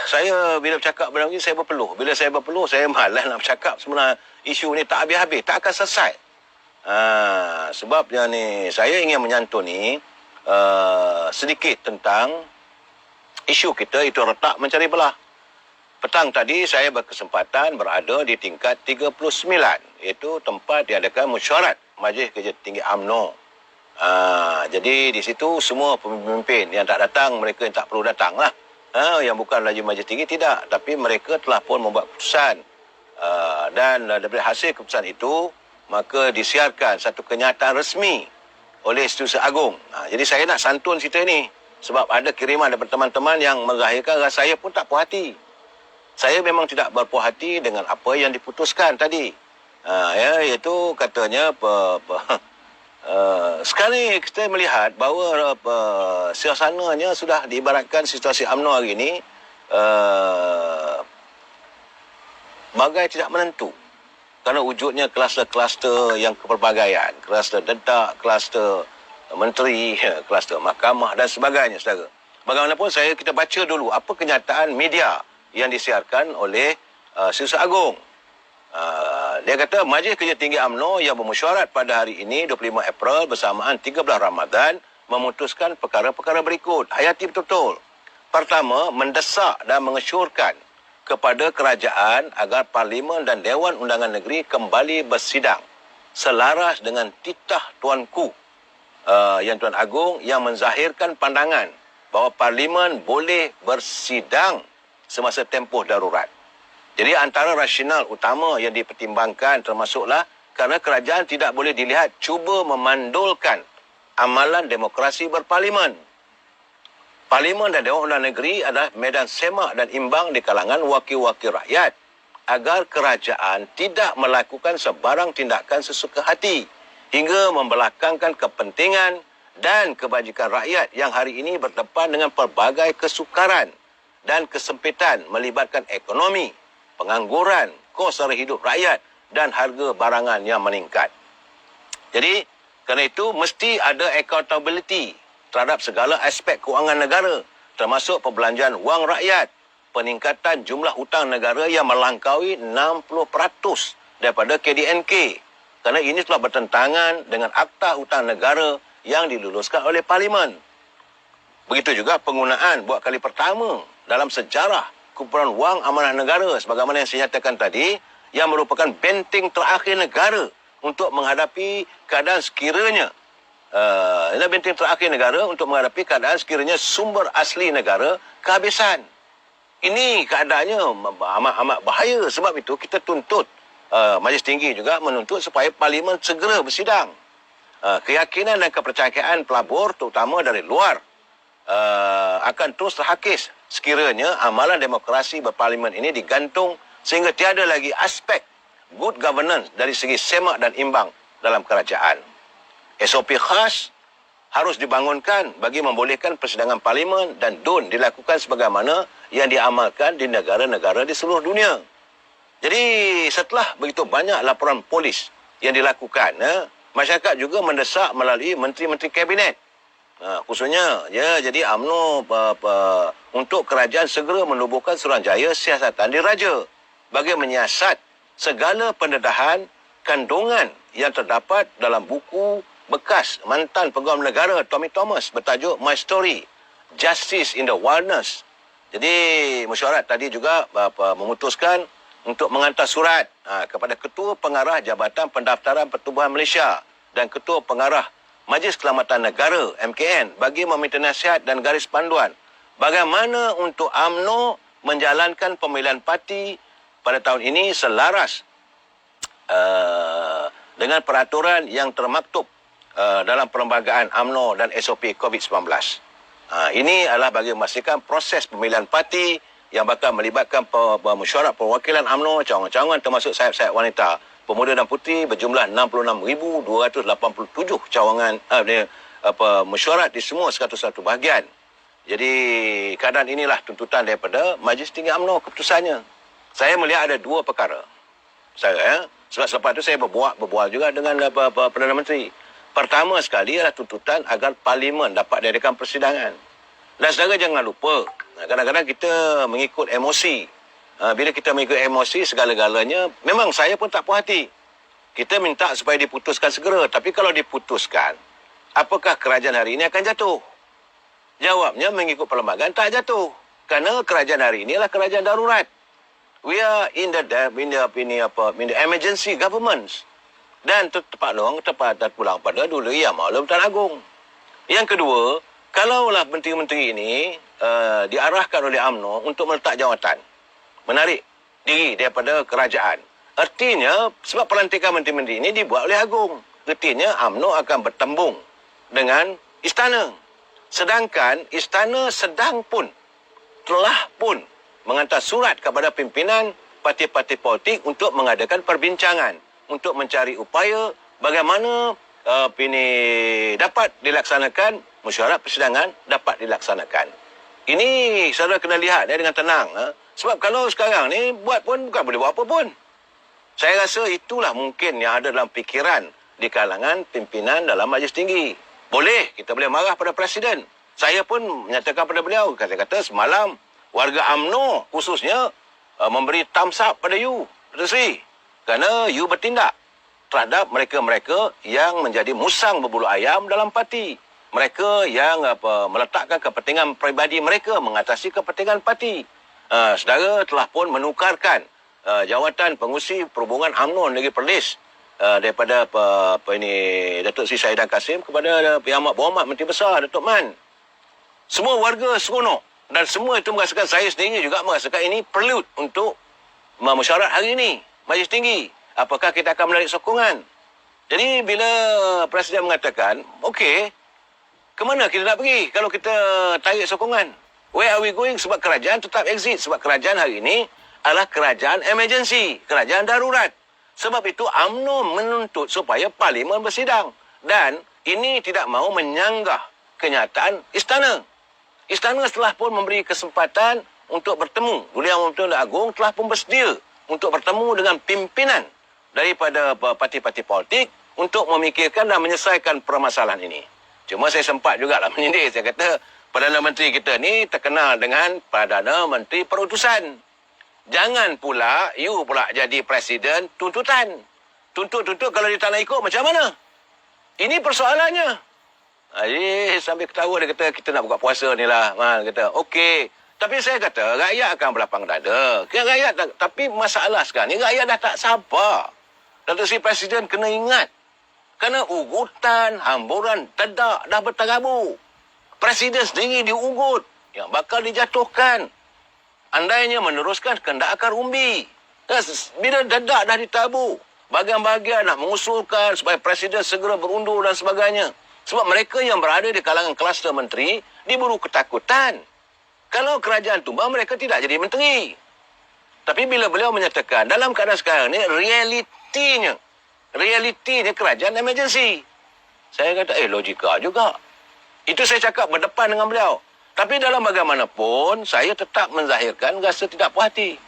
Saya bila bercakap benda ni saya berpeluh. Bila saya berpeluh, saya malas nak bercakap. Sebenarnya isu ni tak habis-habis, tak akan selesai. Sebabnya ni saya ingin menyantuni sedikit tentang isu kita itu retak mencari belah. Petang tadi saya berkesempatan berada di tingkat 39, iaitu tempat diadakan mesyuarat Majlis Kerja Tinggi UMNO. Jadi di situ semua pemimpin yang tak datang, mereka yang tak perlu datang lah. Yang bukan lagi majlis tinggi tidak, tapi mereka telah pun membuat keputusan. Dan daripada hasil keputusan itu, maka disiarkan satu kenyataan resmi oleh Setiausaha Agung. Jadi saya nak santun cerita ini sebab ada kiriman daripada teman-teman yang menzahirkan rasa saya pun tak puas hati. Saya memang tidak berpuas hati dengan apa yang diputuskan tadi. Iaitu katanya sekarang kita melihat bahawa suasananya sudah diibaratkan situasi UMNO hari ini bagai tidak menentu. Kerana wujudnya kluster-kluster yang kepelbagaian, kluster dedak, kluster menteri, kluster mahkamah dan sebagainya, saudara. Bagaimanapun kita baca dulu apa kenyataan media yang disiarkan oleh Setiausaha Agung. Dia kata Majlis Kerja Tinggi UMNO yang bermesyuarat pada hari ini 25 April bersamaan 13 Ramadan memutuskan perkara-perkara berikut. Hayati betul-betul. Pertama, mendesak dan mengesyorkan kepada kerajaan agar Parlimen dan Dewan Undangan Negeri kembali bersidang selaras dengan titah Tuanku yang Tuan Agong yang menzahirkan pandangan bahawa Parlimen boleh bersidang semasa tempoh darurat. Jadi antara rasional utama yang dipertimbangkan termasuklah kerana kerajaan tidak boleh dilihat cuba memandulkan amalan demokrasi berparlimen. Parlimen dan Dewan Undangan Negeri adalah medan semak dan imbang di kalangan wakil-wakil rakyat agar kerajaan tidak melakukan sebarang tindakan sesuka hati hingga membelakangkan kepentingan dan kebajikan rakyat yang hari ini berdepan dengan pelbagai kesukaran dan kesempitan melibatkan ekonomi, pengangguran, kos sara hidup rakyat dan harga barangan yang meningkat. Jadi, kerana itu mesti ada accountability terhadap segala aspek kewangan negara, termasuk perbelanjaan wang rakyat, peningkatan jumlah hutang negara yang melangkaui 60% daripada KDNK. Kerana ini telah bertentangan dengan Akta Hutang Negara yang diluluskan oleh Parlimen. Begitu juga penggunaan buat kali pertama dalam sejarah kumpulan wang amanah negara sebagaimana yang saya nyatakan tadi, yang merupakan benteng terakhir negara untuk menghadapi keadaan sekiranya benteng terakhir negara untuk menghadapi keadaan sekiranya sumber asli negara kehabisan. Ini keadaannya amat bahaya. Sebab itu kita tuntut, Majlis Tinggi juga menuntut supaya Parlimen segera bersidang. Keyakinan dan kepercayaan pelabur terutama dari luar akan terus terhakis sekiranya amalan demokrasi berparlimen ini digantung sehingga tiada lagi aspek good governance dari segi semak dan imbang dalam kerajaan. SOP khas harus dibangunkan bagi membolehkan persidangan parlimen dan DUN dilakukan sebagaimana yang diamalkan di negara-negara di seluruh dunia. Jadi setelah begitu banyak laporan polis yang dilakukan, masyarakat juga mendesak melalui menteri-menteri kabinet. Khususnya jadi UMNO untuk kerajaan segera menubuhkan Suruhanjaya Siasatan Diraja bagi menyiasat segala pendedahan kandungan yang terdapat dalam buku bekas mantan pegawai negara Tommy Thomas bertajuk My Story, Justice in the Wilderness. Jadi mesyuarat tadi juga memutuskan untuk menghantar surat kepada Ketua Pengarah Jabatan Pendaftaran Pertubuhan Malaysia dan Ketua Pengarah Majlis Keselamatan Negara MKN bagi meminta nasihat dan garis panduan bagaimana untuk UMNO menjalankan pemilihan parti pada tahun ini selaras dengan peraturan yang termaktub dalam perlembagaan UMNO dan SOP COVID-19. Ini adalah bagi memastikan proses pemilihan parti yang bakal melibatkan mesyuarat perwakilan UMNO, cawangan-cawangan termasuk sayap-sayap wanita, pemuda dan puteri berjumlah 66,287 cawangan mesyuarat di semua 101 bahagian. Jadi keadaan inilah tuntutan daripada Majlis Tinggi UMNO keputusannya. Saya melihat ada dua perkara. Sebab selepas itu saya berbual juga dengan Perdana Menteri. Pertama sekali adalah tuntutan agar Parlimen dapat diadakan persidangan. Dan saudara jangan lupa, Kadang-kadang kita mengikut emosi. Bila kita mengikut emosi, segala-galanya, memang saya pun tak puas hati. Kita minta supaya diputuskan segera. Tapi kalau diputuskan, apakah kerajaan hari ini akan jatuh? Jawabnya mengikut perlembagaan tak jatuh. Kerana kerajaan hari ini adalah kerajaan darurat. We are in the emergency governments. Dan tepat pulang pada dulu Yang Maha Pertuan Agong. Yang kedua, kalaulah menteri-menteri ini diarahkan oleh UMNO untuk meletak jawatan, menarik diri daripada kerajaan. Artinya, sebab pelantikan menteri-menteri ini dibuat oleh Agong. Artinya, UMNO akan bertembung dengan istana. Sedangkan istana telah pun menghantar surat kepada pimpinan parti-parti politik untuk mengadakan perbincangan, untuk mencari upaya bagaimana dapat dilaksanakan, mesyuarat persidangan dapat dilaksanakan. Ini saudara kena lihat dengan tenang. Sebab kalau sekarang ni buat pun bukan boleh buat apa pun. Saya rasa itulah mungkin yang ada dalam fikiran di kalangan pimpinan dalam Majlis Tinggi. Boleh, kita boleh marah pada Presiden. Saya pun menyatakan pada beliau, kata-kata semalam warga UMNO khususnya memberi thumbs up pada you, Datuk Seri. Kerana you bertindak terhadap mereka-mereka yang menjadi musang berbulu ayam dalam parti. Mereka yang meletakkan kepentingan peribadi mereka mengatasi kepentingan parti. Saudara telah pun menukarkan jawatan pengurusi perhubungan UMNO Negeri Perlis daripada Datuk Seri Syahidan Kasim kepada Yang Amat Berhormat Menteri Besar Datuk Man. Semua warga seronok dan semua itu merasakan, saya sendiri juga merasakan ini perlu untuk mesyuarat hari ini Majlis Tinggi. Apakah kita akan menarik sokongan? Jadi bila Presiden mengatakan, okey, ke mana kita nak pergi kalau kita tarik sokongan? Where are we going? Sebab kerajaan tetap exit. Sebab kerajaan hari ini adalah kerajaan emergency, kerajaan darurat. Sebab itu UMNO menuntut supaya Parlimen bersidang. Dan ini tidak mahu menyanggah kenyataan istana. Istana telah pun memberi kesempatan untuk bertemu. Duli Yang Maha Pertuan Agong telah pun bersedia untuk bertemu dengan pimpinan daripada parti-parti politik untuk memikirkan dan menyelesaikan permasalahan ini. Cuma saya sempat jugalah menyindir. Saya kata, Perdana Menteri kita ni terkenal dengan Perdana Menteri Perutusan. Jangan pula, you pula jadi Presiden tuntutan. Tuntut-tuntut kalau dia tak nak ikut, macam mana? Ini persoalannya. Sambil ketawa dia kata, kita nak buka puasa ni lah. Kata, okey. Tapi saya kata, rakyat akan berlapang dada. Tapi masalah sekarang ni, rakyat dah tak sabar. Datuk Seri Presiden kena ingat. Kerana ugutan, hamburan, dedak dah berterabur. Presiden sendiri diugut. Yang bakal dijatuhkan. Andainya meneruskan kehendak akar umbi. Bila dedak dah ditabur, bahagian-bahagian nak mengusulkan supaya Presiden segera berundur dan sebagainya. Sebab mereka yang berada di kalangan kluster menteri diburu ketakutan. Kalau kerajaan tumbang, mereka tidak jadi menteri. Tapi bila beliau menyatakan, dalam keadaan sekarang ni, realitinya kerajaan emergency. Saya kata, logika juga. Itu saya cakap berdepan dengan beliau. Tapi dalam bagaimanapun, saya tetap menzahirkan rasa tidak puas hati.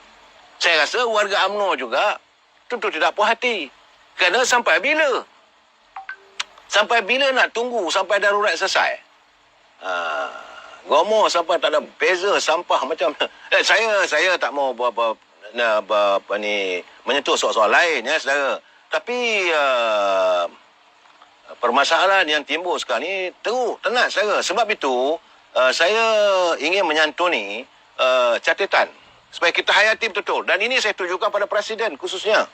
Saya rasa warga UMNO juga tentu tidak puas hati. Kerana sampai bila? Sampai bila nak tunggu sampai darurat selesai? Gomoh sampai tak ada beza sampah macam... Saya tak mau menyentuh soal-soal lain, ya, saudara. Tapi permasalahan yang timbul sekarang ni teruk, tenat, saudara. Sebab itu, saya ingin menyantuni catatan supaya kita hayati betul-betul. Dan ini saya tujukan pada Presiden khususnya.